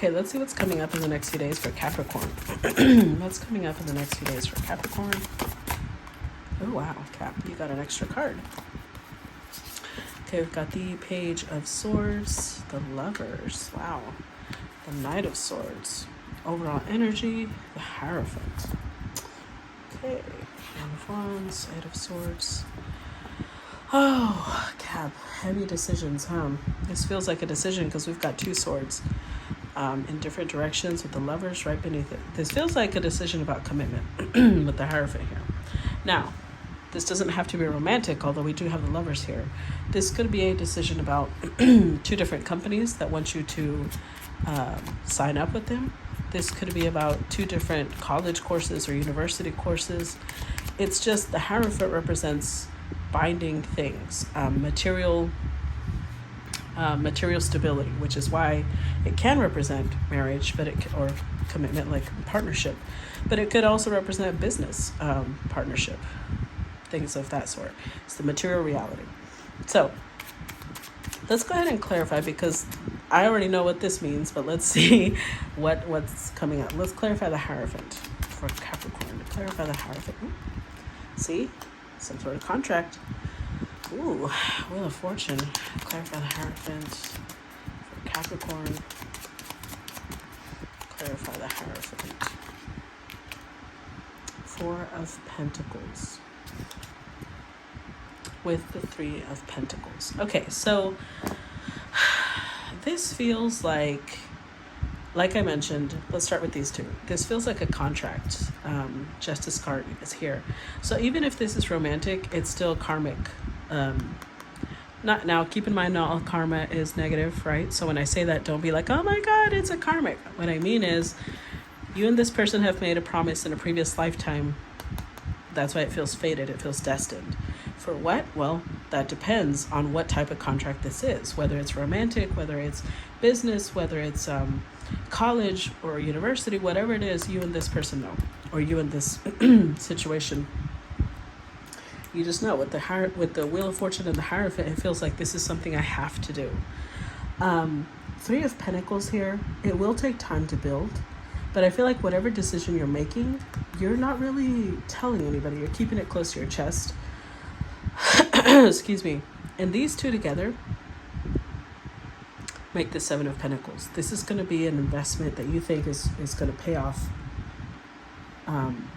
Okay, let's see what's coming up in the next few days for Capricorn. What's coming up in the next few days for Capricorn? Oh, wow, Cap, you got an extra card. Okay, we've got the Page of Swords, the Lovers, wow, the Knight of Swords, overall energy, the Hierophant. Okay, Nine of Wands, Eight of Swords. Oh, Cap, heavy decisions, huh? This feels like a decision because we've got two swords in different directions with the Lovers right beneath it. This feels like a decision about commitment with the Hierophant here. Now, this doesn't have to be romantic, although we do have the Lovers here. This could be a decision about two different companies that want you to sign up with them. This could be about two different college courses or university courses. It's just the Hierophant represents binding things, material stability, which is why it can represent marriage, or commitment, like partnership, but it could also represent business partnership, things of that sort. It's the material reality. So let's go ahead and clarify, because I already know what this means, but let's see what's coming up. Let's clarify the Hierophant for Capricorn. To clarify the Hierophant. Ooh. See? Some sort of contract. Ooh, Wheel of Fortune. Clarify the Hierophant for Capricorn. Clarify the Hierophant. Four of Pentacles with the Three of Pentacles. Okay, so this feels like I mentioned, let's start with these two. This feels like a contract. Justice card is here. So even if this is romantic, it's still karmic. Not now, keep in mind, not all karma is negative, right? So when I say that, don't be like, oh my God, it's a karmic. What I mean is, you and this person have made a promise in a previous lifetime. That's why it feels fated. It feels destined. For what? Well, that depends on what type of contract this is, whether it's romantic, whether it's business, whether it's college or university, whatever it is, you and this person know, or you and this situation. You just know with the Wheel of Fortune and the Hierophant, it feels like this is something I have to do. Three of Pentacles here, it will take time to build, but I feel like whatever decision you're making, you're not really telling anybody. You're keeping it close to your chest. Excuse me. And these two together make the Seven of Pentacles. This is going to be an investment that you think is going to pay off.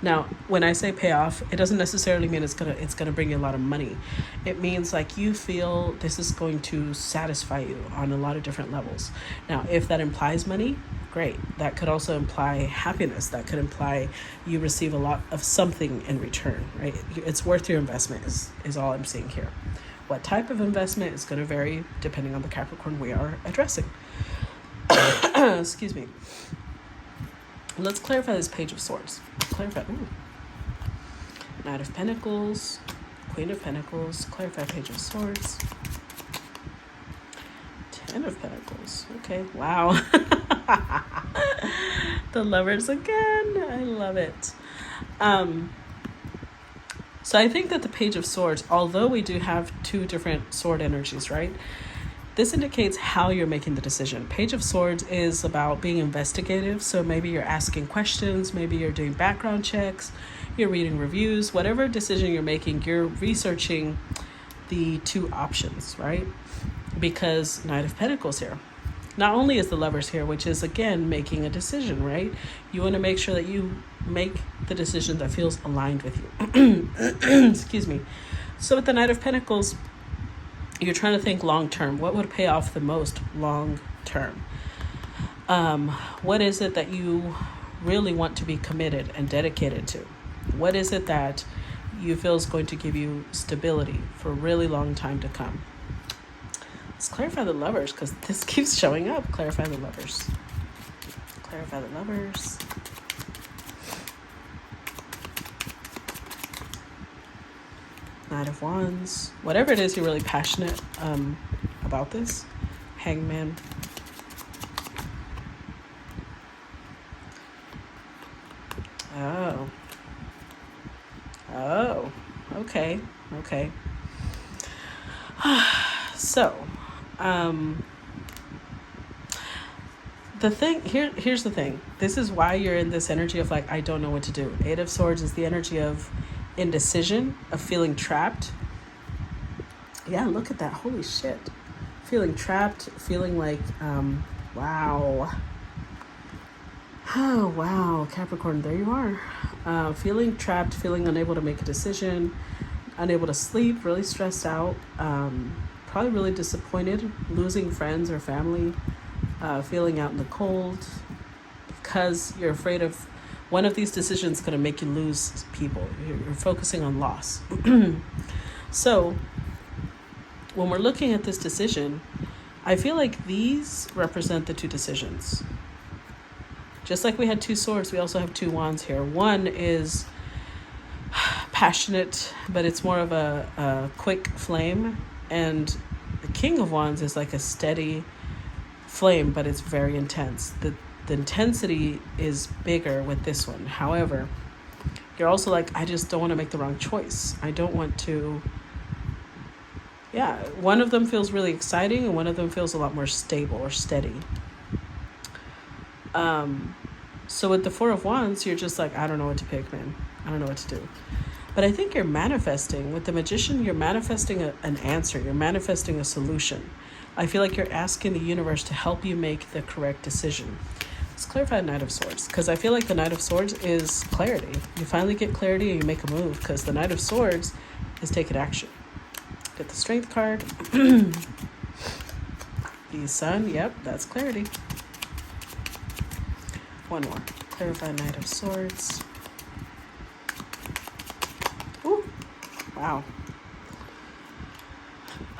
Now, when I say pay off, it doesn't necessarily mean it's gonna bring you a lot of money. It means like you feel this is going to satisfy you on a lot of different levels. Now, if that implies money, great. That could also imply happiness. That could imply you receive a lot of something in return, right? It's worth your investment is all I'm seeing here. What type of investment is going to vary depending on the Capricorn we are addressing. Excuse me. Let's clarify this Page of Swords. Clarify. Ooh. Knight of Pentacles, Queen of Pentacles. Clarify Page of Swords. Ten of Pentacles. Okay. Wow. The Lovers again. I love it. So I think that the Page of Swords, although we do have two different sword energies, right? This indicates how you're making the decision. Page of Swords is about being investigative. So maybe you're asking questions, maybe you're doing background checks, you're reading reviews, whatever decision you're making, you're researching the two options, right? Because Knight of Pentacles here. Not only is the Lovers here, which is again making a decision, right? You want to make sure that you make the decision that feels aligned with you. Excuse me. So with the Knight of Pentacles, you're trying to think long term. What would pay off the most long term? What is it that you really want to be committed and dedicated to? What is it that you feel is going to give you stability for a really long time to come? Let's clarify the Lovers, because this keeps showing up. Clarify the Lovers. Clarify the Lovers. Knight of Wands. Whatever it is, you're really passionate about this. Hangman. Oh, okay. So, Here's the thing. This is why you're in this energy of like, I don't know what to do. Eight of Swords is the energy of indecision, of feeling trapped. Yeah, look at that. Holy shit. Feeling trapped, feeling like, wow. Oh, wow. Capricorn, there you are. Feeling trapped, feeling unable to make a decision, unable to sleep, really stressed out, probably really disappointed, losing friends or family, feeling out in the cold because you're afraid of one of these decisions going to make you lose people. You're focusing on loss. So when we're looking at this decision, I feel like these represent the two decisions. Just like we had two swords, we also have two wands here. One is passionate, but it's more of a quick flame. And the King of Wands is like a steady flame, but it's very intense. The intensity is bigger with this one. However, you're also like, I just don't want to make the wrong choice. I don't want to... Yeah, one of them feels really exciting and one of them feels a lot more stable or steady. So with the Four of Wands, you're just like, I don't know what to pick, man. I don't know what to do. But I think you're manifesting. With the Magician, you're manifesting an answer. You're manifesting a solution. I feel like you're asking the universe to help you make the correct decision. Let's clarify Knight of Swords, because I feel like the Knight of Swords is clarity. You finally get clarity and you make a move, because the Knight of Swords is taking action. Get the Strength card. The Sun, yep, that's clarity. One more. Clarify Knight of Swords. Ooh, wow.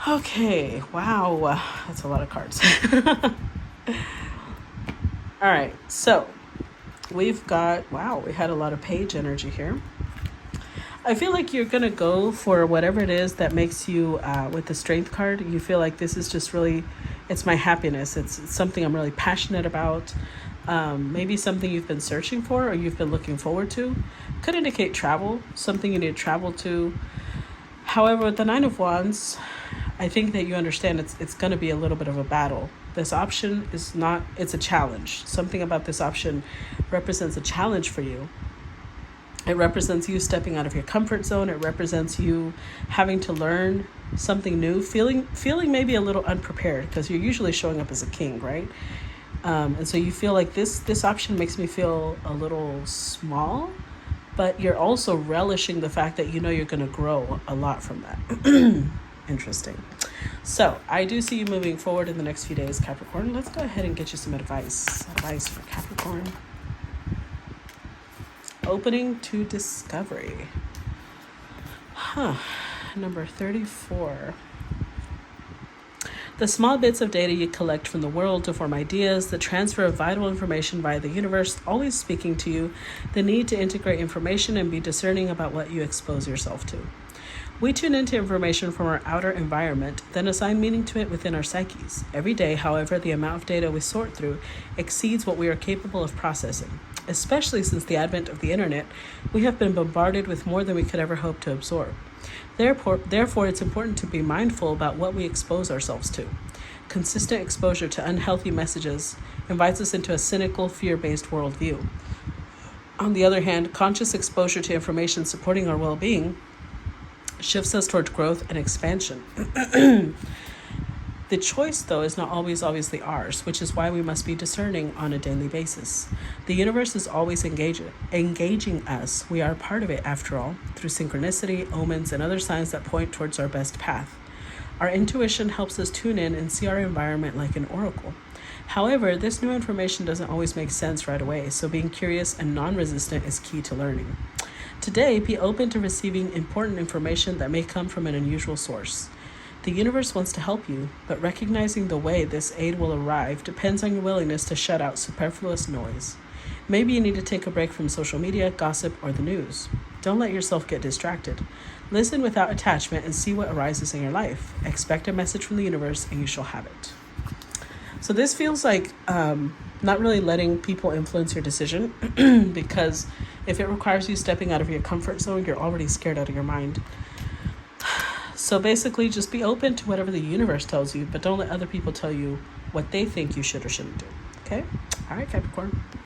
Okay, wow. That's a lot of cards. All right, so we've got, wow, we had a lot of page energy here. I feel like you're going to go for whatever it is that makes you, with the Strength card, you feel like this is just really, it's my happiness. It's something I'm really passionate about. Maybe something you've been searching for or you've been looking forward to. Could indicate travel, something you need to travel to. However, with the Nine of Wands, I think that you understand it's going to be a little bit of a battle. This option is not, it's a challenge. Something about this option represents a challenge for you. It represents you stepping out of your comfort zone. It represents you having to learn something new, feeling maybe a little unprepared, because you're usually showing up as a king, right? And so you feel like this option makes me feel a little small, but you're also relishing the fact that you know you're going to grow a lot from that. Interesting. So I do see you moving forward in the next few days, Capricorn. Let's go ahead and get you some advice. Advice for Capricorn. Opening to discovery. Number 34. The small bits of data you collect from the world to form ideas, the transfer of vital information via the universe, always speaking to you, the need to integrate information and be discerning about what you expose yourself to. We tune into information from our outer environment, then assign meaning to it within our psyches. Every day, however, the amount of data we sort through exceeds what we are capable of processing. Especially since the advent of the internet, we have been bombarded with more than we could ever hope to absorb. Therefore, it's important to be mindful about what we expose ourselves to. Consistent exposure to unhealthy messages invites us into a cynical, fear-based worldview. On the other hand, conscious exposure to information supporting our well-being shifts us towards growth and expansion. The choice, though, is not always obviously ours, which is why we must be discerning on a daily basis. The universe is always engaging us. We are a part of it, after all, through synchronicity, omens, and other signs that point towards our best path. Our intuition helps us tune in and see our environment like an oracle. However, this new information doesn't always make sense right away, so being curious and non-resistant is key to learning. Today, be open to receiving important information that may come from an unusual source. The universe wants to help you, but recognizing the way this aid will arrive depends on your willingness to shut out superfluous noise. Maybe you need to take a break from social media, gossip, or the news. Don't let yourself get distracted. Listen without attachment and see what arises in your life. Expect a message from the universe and you shall have it. So this feels like not really letting people influence your decision because if it requires you stepping out of your comfort zone, you're already scared out of your mind. So basically, just be open to whatever the universe tells you, but don't let other people tell you what they think you should or shouldn't do. Okay. All right, Capricorn.